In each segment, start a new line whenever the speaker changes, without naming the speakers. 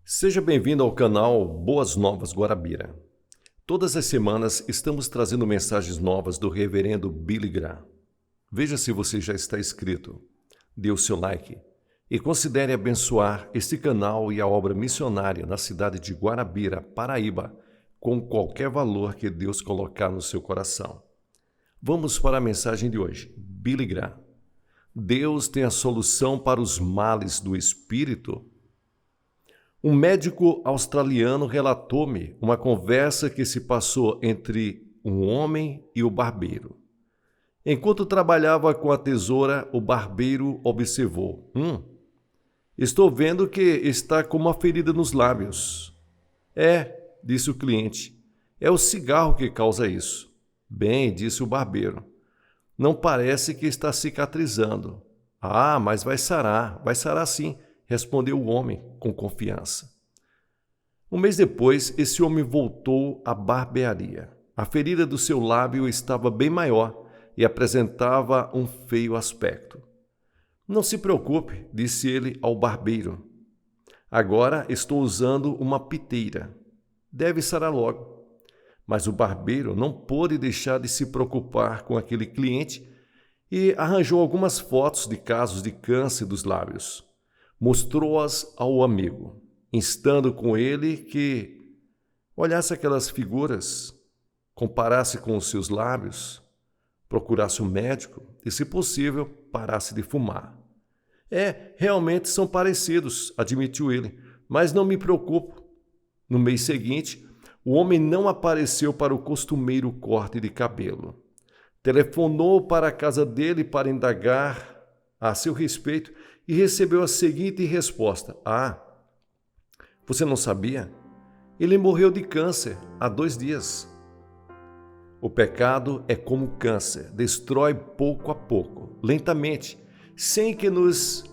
Seja bem-vindo ao canal Boas Novas Guarabira. Todas as semanas estamos trazendo mensagens novas do reverendo Billy Graham. Veja se você já está inscrito, dê o seu like e considere abençoar este canal e a obra missionária na cidade de Guarabira, Paraíba, com qualquer valor que Deus colocar no seu coração. Vamos para a mensagem de hoje. Billy Graham. Deus tem a solução para os males do espírito? Um médico australiano relatou-me uma conversa que se passou entre um homem e o barbeiro. Enquanto trabalhava com a tesoura, o barbeiro observou: estou vendo que está com uma ferida nos lábios. Disse o cliente, é o cigarro que causa isso. Bem, disse o barbeiro, não parece que está cicatrizando. Mas vai sarar sim, respondeu o homem com confiança. Um mês depois, esse homem voltou à barbearia. A ferida do seu lábio estava bem maior e apresentava um feio aspecto. Não se preocupe, disse ele ao barbeiro. Agora estou usando uma piteira. Deve sarar logo. Mas o barbeiro não pôde deixar de se preocupar com aquele cliente e arranjou algumas fotos de casos de câncer dos lábios. Mostrou-as ao amigo, instando com ele que olhasse aquelas figuras, comparasse com os seus lábios, procurasse um médico e, se possível, parasse de fumar. Realmente são parecidos, admitiu ele, mas não me preocupo. No mês seguinte, o homem não apareceu para o costumeiro corte de cabelo. Telefonou para a casa dele para indagar a seu respeito e recebeu a seguinte resposta: você não sabia? Ele morreu de câncer há 2 dias. O pecado é como câncer, destrói pouco a pouco, lentamente, sem que nos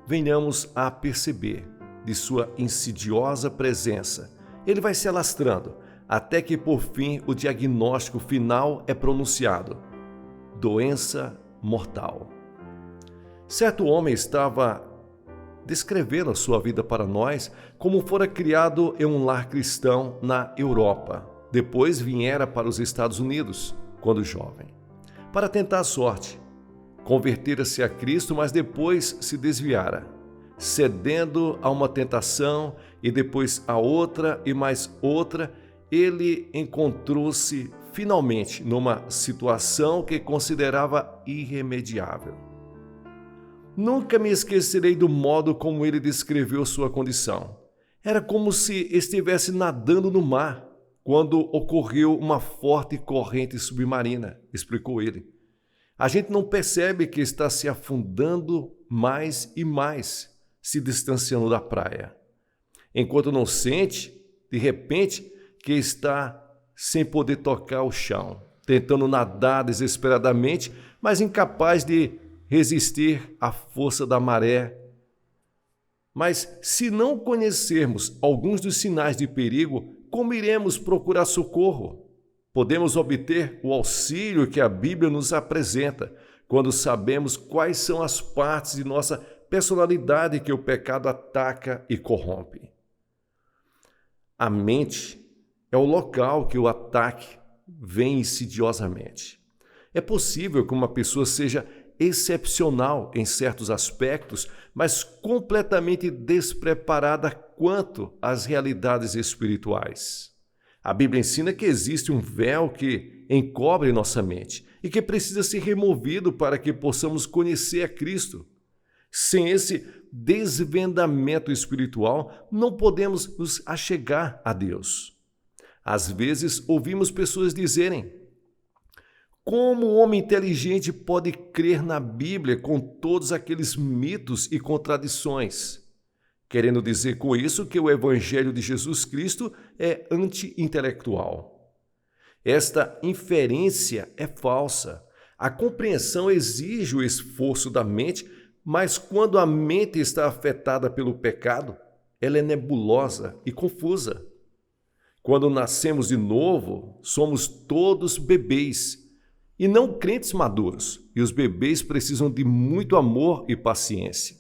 venhamos a perceber de sua insidiosa presença. Ele vai se alastrando, até que por fim o diagnóstico final é pronunciado: doença mortal. Certo homem estava descrevendo a sua vida para nós como fora criado em um lar cristão na Europa. Depois viera para os Estados Unidos, quando jovem, para tentar a sorte. Convertera-se a Cristo, mas depois se desviara, cedendo a uma tentação e depois a outra e mais outra. Ele encontrou-se finalmente numa situação que considerava irremediável. Nunca me esquecerei do modo como ele descreveu sua condição. Era como se estivesse nadando no mar quando ocorreu uma forte corrente submarina, explicou ele. A gente não percebe que está se afundando mais e mais, se distanciando da praia. Enquanto não sente, de repente, que está sem poder tocar o chão, tentando nadar desesperadamente, mas incapaz de resistir à força da maré. Mas se não conhecermos alguns dos sinais de perigo, como iremos procurar socorro? Podemos obter o auxílio que a Bíblia nos apresenta quando sabemos quais são as partes de nossa personalidade que o pecado ataca e corrompe. A mente é o local que o ataque vem insidiosamente. É possível que uma pessoa seja excepcional em certos aspectos, mas completamente despreparada quanto às realidades espirituais. A Bíblia ensina que existe um véu que encobre nossa mente e que precisa ser removido para que possamos conhecer a Cristo. Sem esse desvendamento espiritual, não podemos nos achegar a Deus. Às vezes, ouvimos pessoas dizerem: como um homem inteligente pode crer na Bíblia com todos aqueles mitos e contradições? Querendo dizer com isso que o Evangelho de Jesus Cristo é anti-intelectual. Esta inferência é falsa. A compreensão exige o esforço da mente, mas quando a mente está afetada pelo pecado, ela é nebulosa e confusa. Quando nascemos de novo, somos todos bebês e não crentes maduros, e os bebês precisam de muito amor e paciência.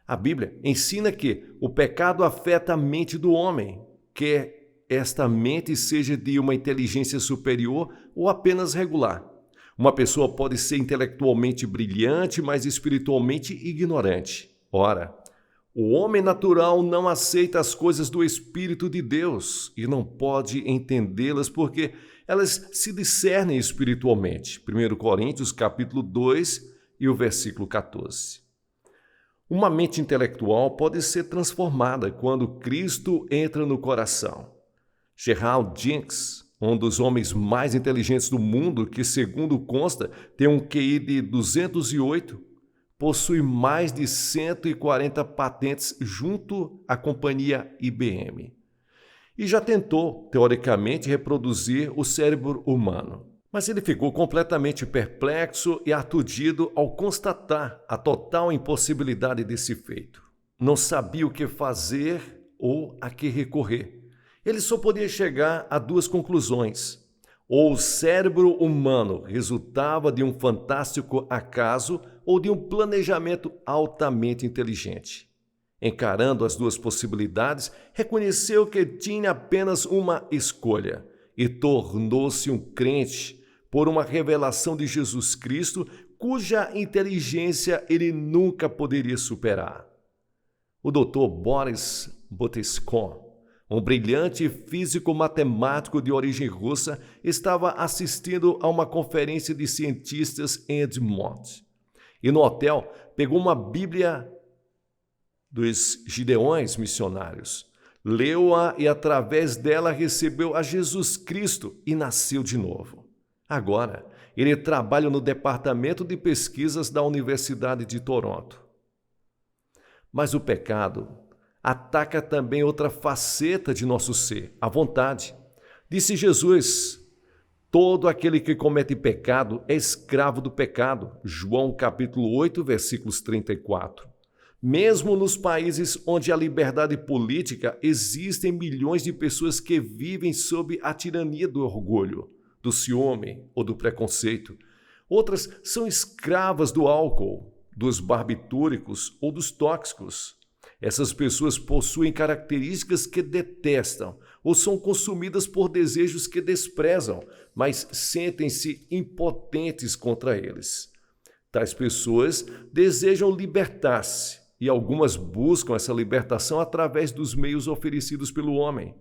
A Bíblia ensina que o pecado afeta a mente do homem, quer esta mente seja de uma inteligência superior ou apenas regular. Uma pessoa pode ser intelectualmente brilhante, mas espiritualmente ignorante. Ora, o homem natural não aceita as coisas do Espírito de Deus e não pode entendê-las porque elas se discernem espiritualmente. 1 Coríntios capítulo 2 e o versículo 14. Uma mente intelectual pode ser transformada quando Cristo entra no coração. Gerald Jenks, um dos homens mais inteligentes do mundo, que segundo consta tem um QI de 208, possui mais de 140 patentes junto à companhia IBM. E já tentou, teoricamente, reproduzir o cérebro humano. Mas ele ficou completamente perplexo e aturdido ao constatar a total impossibilidade desse feito. Não sabia o que fazer ou a que recorrer. Ele só podia chegar a duas conclusões. Ou o cérebro humano resultava de um fantástico acaso ou de um planejamento altamente inteligente. Encarando as duas possibilidades, reconheceu que tinha apenas uma escolha e tornou-se um crente por uma revelação de Jesus Cristo, cuja inteligência ele nunca poderia superar. O Dr. Boris Butyscon, um brilhante físico-matemático de origem russa, estava assistindo a uma conferência de cientistas em Edmonton. E no hotel pegou uma Bíblia dos Gideões missionários, leu-a e através dela recebeu a Jesus Cristo e nasceu de novo. Agora, ele trabalha no departamento de pesquisas da Universidade de Toronto. Mas o pecado ataca também outra faceta de nosso ser, a vontade. Disse Jesus: todo aquele que comete pecado é escravo do pecado. João capítulo 8, versículos 34. Mesmo nos países onde há liberdade política, existem milhões de pessoas que vivem sob a tirania do orgulho, do ciúme ou do preconceito. Outras são escravas do álcool, dos barbitúricos ou dos tóxicos. Essas pessoas possuem características que detestam ou são consumidas por desejos que desprezam, mas sentem-se impotentes contra eles. Tais pessoas desejam libertar-se e algumas buscam essa libertação através dos meios oferecidos pelo homem.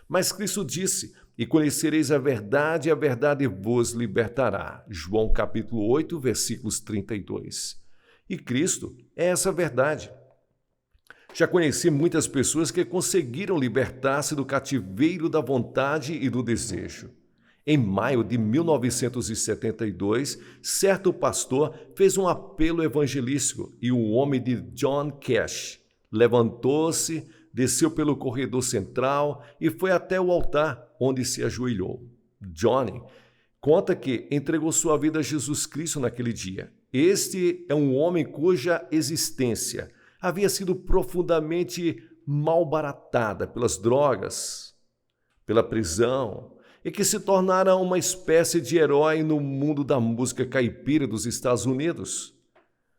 Mas Cristo disse: e conhecereis a verdade vos libertará. João capítulo 8, versículos 32. E Cristo é essa verdade. Já conheci muitas pessoas que conseguiram libertar-se do cativeiro da vontade e do desejo. Em maio de 1972, certo pastor fez um apelo evangelístico e o homem de John Cash levantou-se, desceu pelo corredor central e foi até o altar, onde se ajoelhou. Johnny conta que entregou sua vida a Jesus Cristo naquele dia. Este é um homem cuja existência havia sido profundamente malbaratada pelas drogas, pela prisão, e que se tornara uma espécie de herói no mundo da música caipira dos Estados Unidos.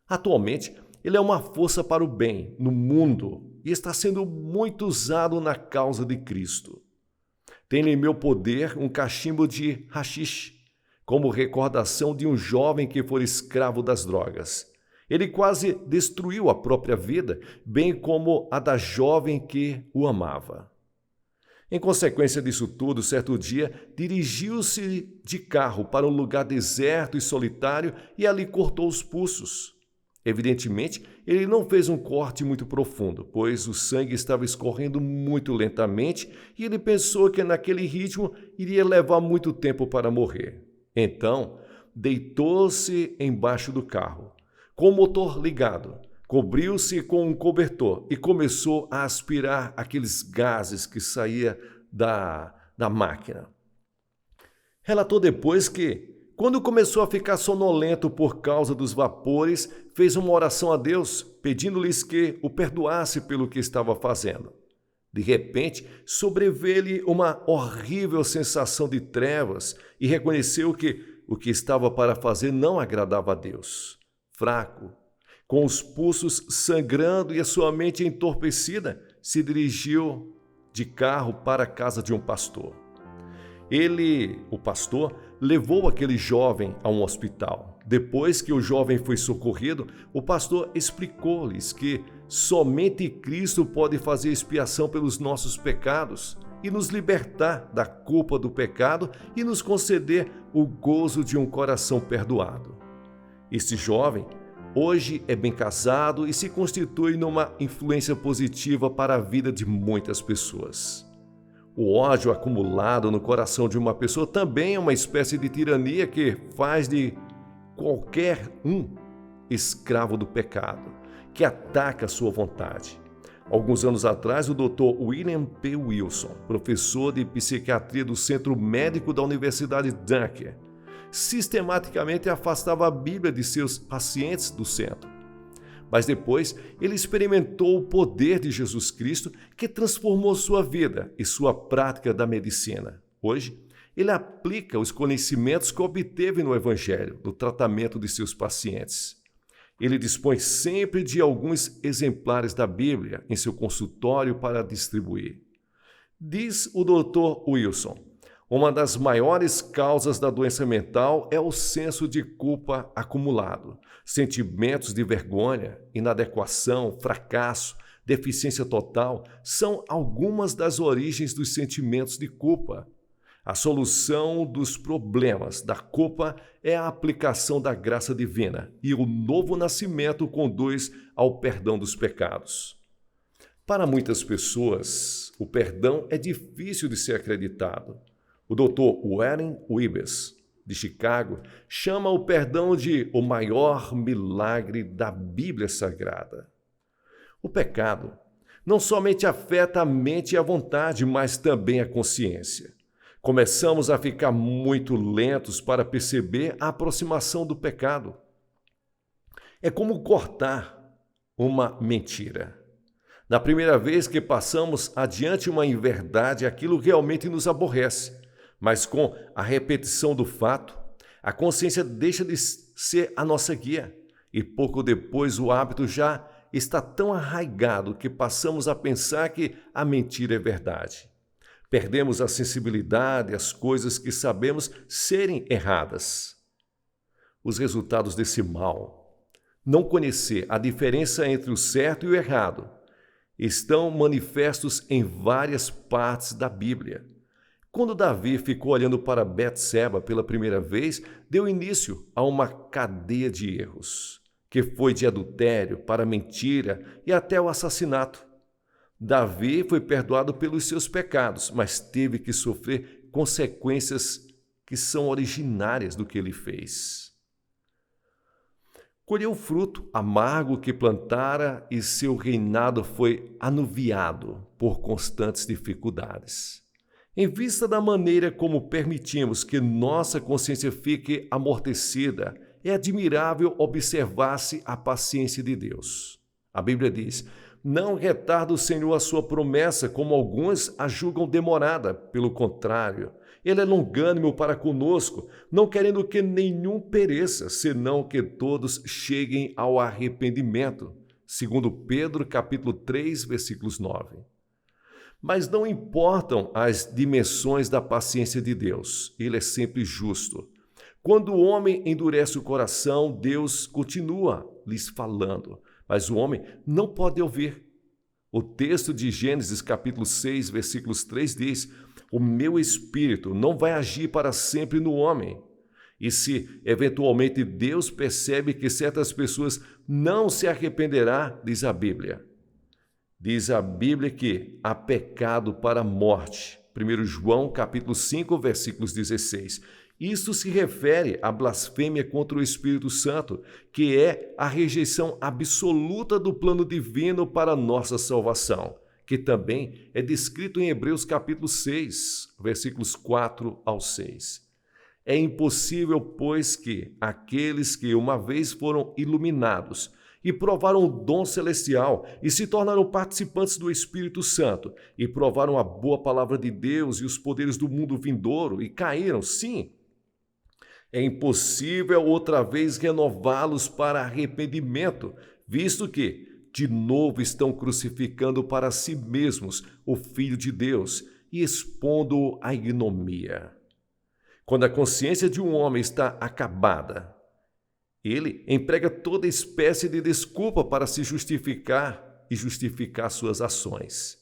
Atualmente, ele é uma força para o bem no mundo e está sendo muito usado na causa de Cristo. Tenho em meu poder um cachimbo de haxixe, como recordação de um jovem que foi escravo das drogas. Ele quase destruiu a própria vida, bem como a da jovem que o amava. Em consequência disso tudo, certo dia, dirigiu-se de carro para um lugar deserto e solitário e ali cortou os pulsos. Evidentemente, ele não fez um corte muito profundo, pois o sangue estava escorrendo muito lentamente e ele pensou que naquele ritmo iria levar muito tempo para morrer. Então, deitou-se embaixo do carro, com o motor ligado, cobriu-se com um cobertor e começou a aspirar aqueles gases que saíam da máquina. Relatou depois que, quando começou a ficar sonolento por causa dos vapores, fez uma oração a Deus, pedindo-lhes que o perdoasse pelo que estava fazendo. De repente, sobreveio-lhe uma horrível sensação de trevas e reconheceu que o que estava para fazer não agradava a Deus. Fraco, Com os pulsos sangrando e a sua mente entorpecida, se dirigiu de carro para a casa de um pastor. Ele, o pastor, levou aquele jovem a um hospital. Depois que o jovem foi socorrido, o pastor explicou-lhes que somente Cristo pode fazer expiação pelos nossos pecados e nos libertar da culpa do pecado e nos conceder o gozo de um coração perdoado. Este jovem hoje é bem casado e se constitui numa influência positiva para a vida de muitas pessoas. O ódio acumulado no coração de uma pessoa também é uma espécie de tirania que faz de qualquer um escravo do pecado, que ataca a sua vontade. Alguns anos atrás, o Dr. William P. Wilson, professor de psiquiatria do Centro Médico da Universidade Duke, sistematicamente afastava a Bíblia de seus pacientes do centro. Mas depois, ele experimentou o poder de Jesus Cristo que transformou sua vida e sua prática da medicina. Hoje, ele aplica os conhecimentos que obteve no Evangelho no tratamento de seus pacientes. Ele dispõe sempre de alguns exemplares da Bíblia em seu consultório para distribuir. Diz o Dr. Wilson, uma das maiores causas da doença mental é o senso de culpa acumulado. Sentimentos de vergonha, inadequação, fracasso, deficiência total são algumas das origens dos sentimentos de culpa. A solução dos problemas da culpa é a aplicação da graça divina e o novo nascimento conduz ao perdão dos pecados. Para muitas pessoas, o perdão é difícil de ser acreditado. O Dr. Warren Wiebles, de Chicago, chama o perdão de o maior milagre da Bíblia Sagrada. O pecado não somente afeta a mente e a vontade, mas também a consciência. Começamos a ficar muito lentos para perceber a aproximação do pecado. É como cortar uma mentira. Na primeira vez que passamos adiante uma inverdade, aquilo realmente nos aborrece. Mas com a repetição do fato, a consciência deixa de ser a nossa guia e pouco depois o hábito já está tão arraigado que passamos a pensar que a mentira é verdade. Perdemos a sensibilidade às coisas que sabemos serem erradas. Os resultados desse mal, não conhecer a diferença entre o certo e o errado, estão manifestos em várias partes da Bíblia. Quando Davi ficou olhando para Betseba pela primeira vez, deu início a uma cadeia de erros, que foi de adultério para mentira e até o assassinato. Davi foi perdoado pelos seus pecados, mas teve que sofrer consequências que são originárias do que ele fez. Colheu o fruto amargo que plantara e seu reinado foi anuviado por constantes dificuldades. Em vista da maneira como permitimos que nossa consciência fique amortecida, é admirável observar-se a paciência de Deus. A Bíblia diz: não retarda o Senhor a sua promessa, como alguns a julgam demorada. Pelo contrário, Ele é longânimo para conosco, não querendo que nenhum pereça, senão que todos cheguem ao arrependimento. Segundo Pedro, capítulo 3, versículos 9. Mas não importam as dimensões da paciência de Deus, Ele é sempre justo. Quando o homem endurece o coração, Deus continua lhes falando, mas o homem não pode ouvir. O texto de Gênesis capítulo 6, versículos 3 diz: o meu espírito não vai agir para sempre no homem. E se eventualmente Deus percebe que certas pessoas não se arrependerá, diz a Bíblia. Diz a Bíblia que há pecado para a morte. 1 João capítulo 5, versículos 16. Isto se refere à blasfêmia contra o Espírito Santo, que é a rejeição absoluta do plano divino para a nossa salvação, que também é descrito em Hebreus capítulo 6, versículos 4 ao 6. É impossível, pois, que aqueles que uma vez foram iluminados e provaram o dom celestial e se tornaram participantes do Espírito Santo e provaram a boa palavra de Deus e os poderes do mundo vindouro e caíram, sim, é impossível outra vez renová-los para arrependimento, visto que, de novo, estão crucificando para si mesmos o Filho de Deus e expondo-o à ignomia. Quando a consciência de um homem está acabada, ele emprega toda espécie de desculpa para se justificar e justificar suas ações.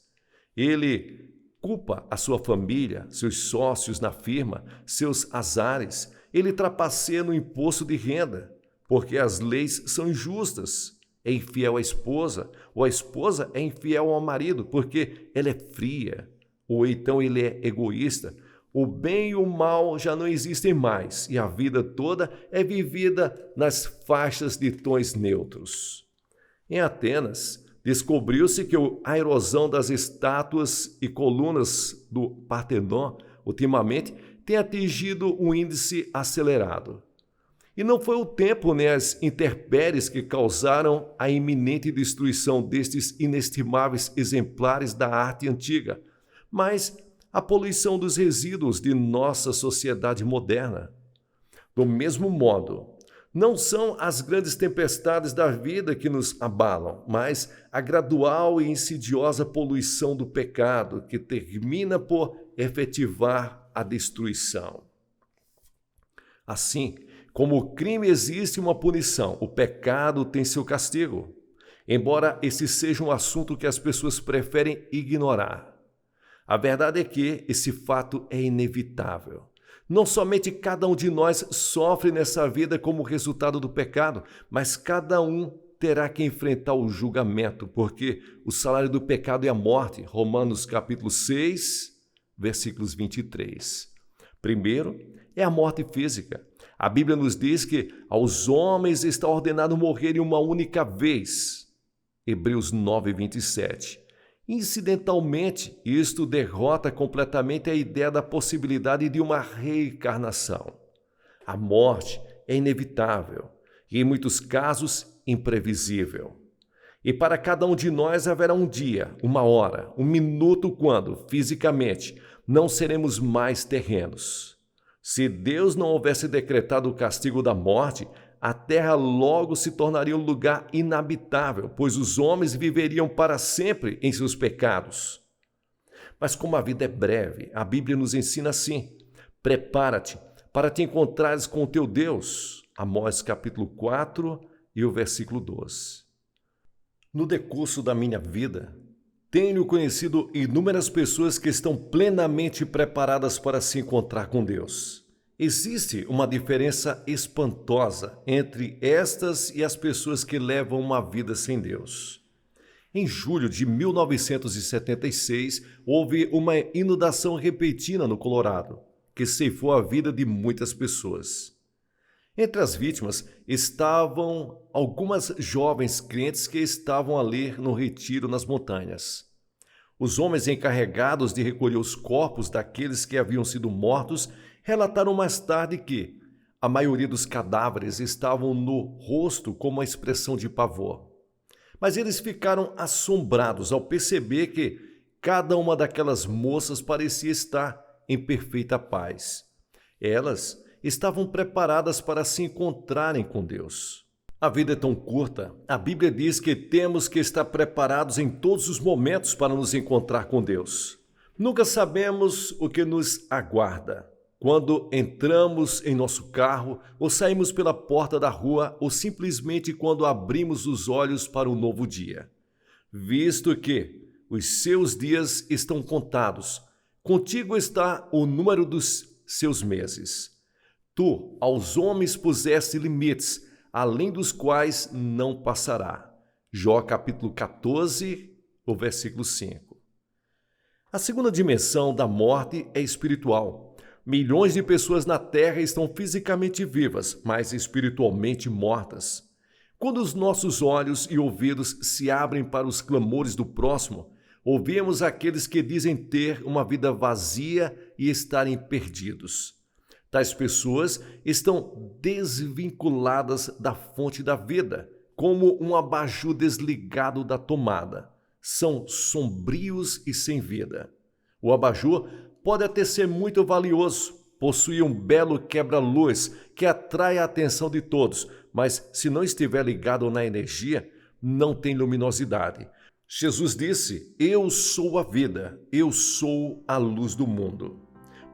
Ele culpa a sua família, seus sócios na firma, seus azares. Ele trapaceia no imposto de renda, porque as leis são injustas. É infiel à esposa, ou a esposa é infiel ao marido, porque ela é fria, ou então ele é egoísta. O bem e o mal já não existem mais, e a vida toda é vivida nas faixas de tons neutros. Em Atenas, descobriu-se que a erosão das estátuas e colunas do Partenon, ultimamente, tem atingido um índice acelerado. E não foi o tempo nem as intempéries que causaram a iminente destruição destes inestimáveis exemplares da arte antiga, mas a poluição dos resíduos de nossa sociedade moderna. Do mesmo modo, não são as grandes tempestades da vida que nos abalam, mas a gradual e insidiosa poluição do pecado que termina por efetivar a destruição. Assim, como o crime existe uma punição, o pecado tem seu castigo, embora esse seja um assunto que as pessoas preferem ignorar. A verdade é que esse fato é inevitável. Não somente cada um de nós sofre nessa vida como resultado do pecado, mas cada um terá que enfrentar o julgamento, porque o salário do pecado é a morte. Romanos capítulo 6, versículos 23. Primeiro, é a morte física. A Bíblia nos diz que aos homens está ordenado morrer uma única vez. Hebreus 9, 27. Incidentalmente, isto derrota completamente a ideia da possibilidade de uma reencarnação. A morte é inevitável e, em muitos casos, imprevisível. E para cada um de nós haverá um dia, uma hora, um minuto quando, fisicamente, não seremos mais terrenos. Se Deus não houvesse decretado o castigo da morte, a terra logo se tornaria um lugar inabitável, pois os homens viveriam para sempre em seus pecados. Mas como a vida é breve, a Bíblia nos ensina assim: prepara-te para te encontrares com o teu Deus. Amós capítulo 4 e o versículo 12. No decurso da minha vida, tenho conhecido inúmeras pessoas que estão plenamente preparadas para se encontrar com Deus. Existe uma diferença espantosa entre estas e as pessoas que levam uma vida sem Deus. Em julho de 1976, houve uma inundação repentina no Colorado, que ceifou a vida de muitas pessoas. Entre as vítimas estavam algumas jovens crentes que estavam ali no retiro nas montanhas. Os homens encarregados de recolher os corpos daqueles que haviam sido mortos relataram mais tarde que a maioria dos cadáveres estavam no rosto com uma expressão de pavor. Mas eles ficaram assombrados ao perceber que cada uma daquelas moças parecia estar em perfeita paz. Elas estavam preparadas para se encontrarem com Deus. A vida é tão curta, a Bíblia diz que temos que estar preparados em todos os momentos para nos encontrar com Deus. Nunca sabemos o que nos aguarda. Quando entramos em nosso carro, ou saímos pela porta da rua, ou simplesmente quando abrimos os olhos para um novo dia. Visto que os seus dias estão contados, contigo está o número dos seus meses. Tu, aos homens, puseste limites, além dos quais não passará. Jó capítulo 14, o versículo 5. A segunda dimensão da morte é espiritual. Milhões de pessoas na Terra estão fisicamente vivas, mas espiritualmente mortas. Quando os nossos olhos e ouvidos se abrem para os clamores do próximo, ouvimos aqueles que dizem ter uma vida vazia e estarem perdidos. Tais pessoas estão desvinculadas da fonte da vida, como um abajur desligado da tomada. São sombrios e sem vida. O abajur pode até ser muito valioso, possuir um belo quebra-luz que atrai a atenção de todos, mas se não estiver ligado na energia, não tem luminosidade. Jesus disse: eu sou a vida, eu sou a luz do mundo.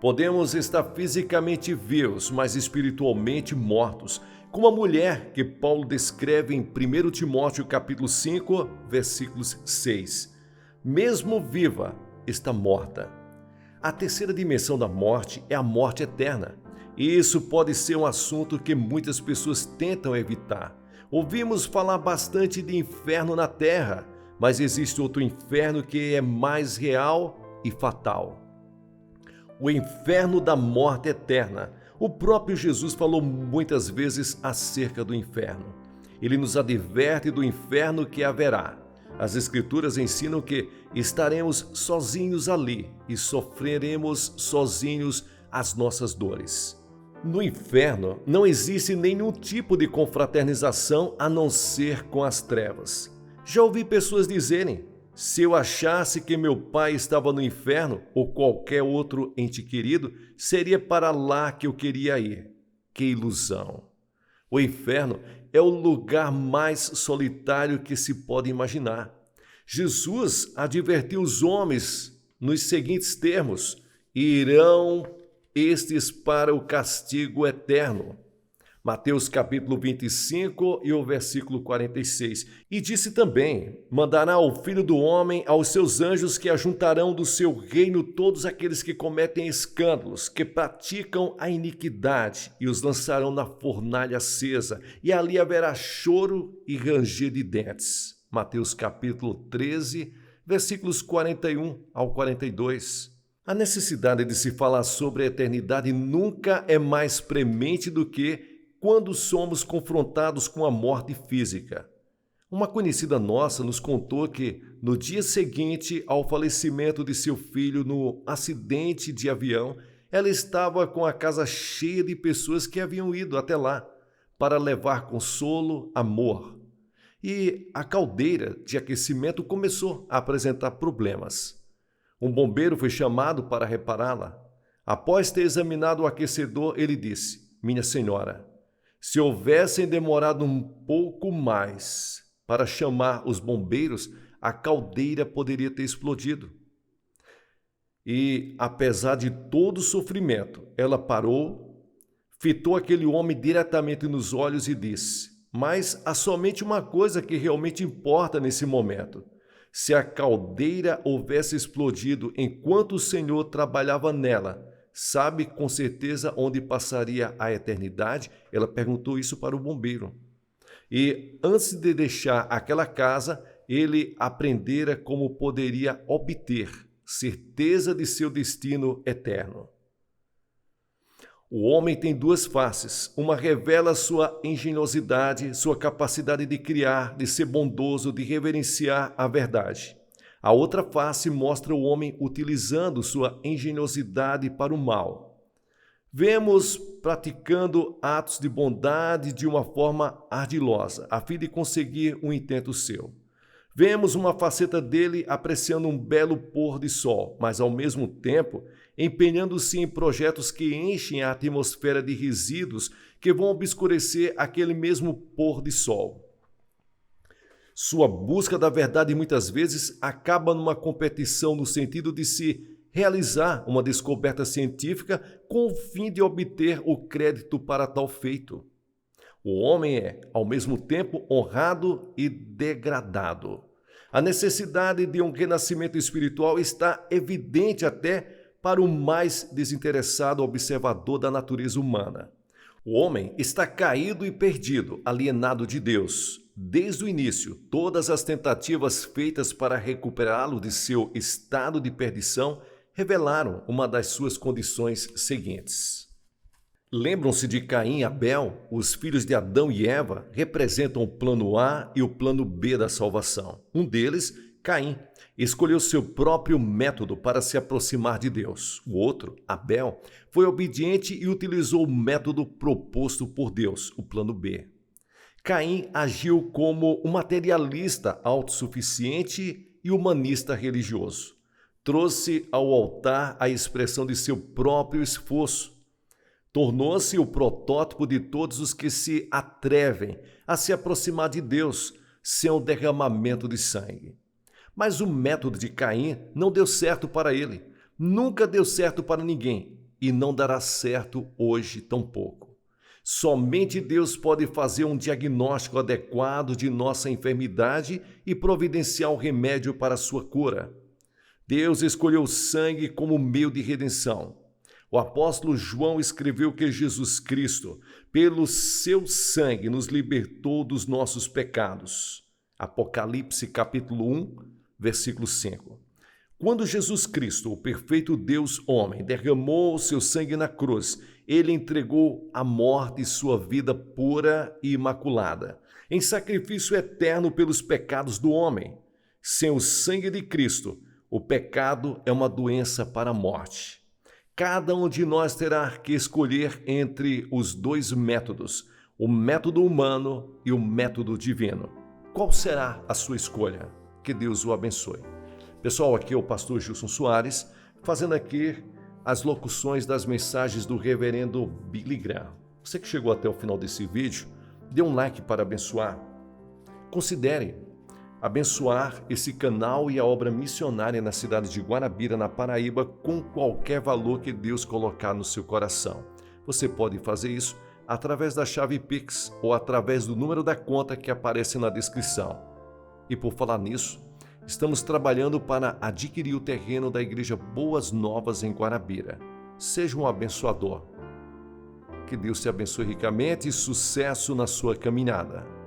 Podemos estar fisicamente vivos, mas espiritualmente mortos, como a mulher que Paulo descreve em 1 Timóteo capítulo 5, versículos 6. Mesmo viva, está morta. A terceira dimensão da morte é a morte eterna. E isso pode ser um assunto que muitas pessoas tentam evitar. Ouvimos falar bastante de inferno na terra, mas existe outro inferno que é mais real e fatal. O inferno da morte eterna. O próprio Jesus falou muitas vezes acerca do inferno. Ele nos adverte do inferno que haverá. As Escrituras ensinam que estaremos sozinhos ali e sofreremos sozinhos as nossas dores. No inferno não existe nenhum tipo de confraternização a não ser com as trevas. Já ouvi pessoas dizerem: se eu achasse que meu pai estava no inferno ou qualquer outro ente querido, seria para lá que eu queria ir. Que ilusão! O inferno é o lugar mais solitário que se pode imaginar. Jesus advertiu os homens nos seguintes termos: irão estes para o castigo eterno. Mateus capítulo 25 e o versículo 46. E disse também: mandará o Filho do Homem aos seus anjos, que ajuntarão do seu reino todos aqueles que cometem escândalos, que praticam a iniquidade, e os lançarão na fornalha acesa, e ali haverá choro e ranger de dentes. Mateus capítulo 13, versículos 41 ao 42. A necessidade de se falar sobre a eternidade nunca é mais premente do que quando somos confrontados com a morte física. Uma conhecida nossa nos contou que, no dia seguinte ao falecimento de seu filho no acidente de avião, ela estava com a casa cheia de pessoas que haviam ido até lá para levar consolo, amor. E a caldeira de aquecimento começou a apresentar problemas. Um bombeiro foi chamado para repará-la. Após ter examinado o aquecedor, ele disse: minha senhora, se houvessem demorado um pouco mais para chamar os bombeiros, a caldeira poderia ter explodido. E, apesar de todo o sofrimento, ela parou, fitou aquele homem diretamente nos olhos e disse: mas há somente uma coisa que realmente importa nesse momento. Se a caldeira houvesse explodido enquanto o Senhor trabalhava nela, sabe com certeza onde passaria a eternidade? Ela perguntou isso para o bombeiro. E antes de deixar aquela casa, ele aprendera como poderia obter certeza de seu destino eterno. O homem tem duas faces. Uma revela sua engenhosidade, sua capacidade de criar, de ser bondoso, de reverenciar a verdade. A outra face mostra o homem utilizando sua engenhosidade para o mal. Vemos praticando atos de bondade de uma forma ardilosa, a fim de conseguir um intento seu. Vemos uma faceta dele apreciando um belo pôr de sol, mas ao mesmo tempo empenhando-se em projetos que enchem a atmosfera de resíduos que vão obscurecer aquele mesmo pôr de sol. Sua busca da verdade muitas vezes acaba numa competição no sentido de se realizar uma descoberta científica com o fim de obter o crédito para tal feito. O homem é, ao mesmo tempo, honrado e degradado. A necessidade de um renascimento espiritual está evidente até para o mais desinteressado observador da natureza humana. O homem está caído e perdido, alienado de Deus. Desde o início, todas as tentativas feitas para recuperá-lo de seu estado de perdição revelaram uma das suas condições seguintes. Lembram-se de Caim e Abel? Os filhos de Adão e Eva representam o plano A e o plano B da salvação. Um deles, Caim, escolheu seu próprio método para se aproximar de Deus. O outro, Abel, foi obediente e utilizou o método proposto por Deus, o plano B. Caim agiu como um materialista autossuficiente e humanista religioso. Trouxe ao altar a expressão de seu próprio esforço. Tornou-se o protótipo de todos os que se atrevem a se aproximar de Deus. sem o derramamento de sangue. Mas o método de Caim não deu certo para ele, nunca deu certo para ninguém e não dará certo hoje tampouco. Somente Deus pode fazer um diagnóstico adequado de nossa enfermidade e providenciar o remédio para a sua cura. Deus escolheu o sangue como meio de redenção. O apóstolo João escreveu que Jesus Cristo, pelo seu sangue, nos libertou dos nossos pecados. Apocalipse capítulo 1, versículo 5. Quando Jesus Cristo, o perfeito Deus homem, derramou o seu sangue na cruz, ele entregou à morte sua vida pura e imaculada, em sacrifício eterno pelos pecados do homem. Sem o sangue de Cristo, o pecado é uma doença para a morte. Cada um de nós terá que escolher entre os dois métodos, o método humano e o método divino. Qual será a sua escolha? Que Deus o abençoe. Pessoal, aqui é o pastor Gilson Soares, fazendo aqui as locuções das mensagens do reverendo Billy Graham. Você que chegou até o final desse vídeo, dê um like para abençoar. Considere abençoar esse canal e a obra missionária na cidade de Guarabira, na Paraíba, com qualquer valor que Deus colocar no seu coração. Você pode fazer isso através da chave Pix ou através do número da conta que aparece na descrição. E por falar nisso, estamos trabalhando para adquirir o terreno da Igreja Boas Novas em Guarabira. Seja um abençoador. Que Deus te abençoe ricamente e sucesso na sua caminhada.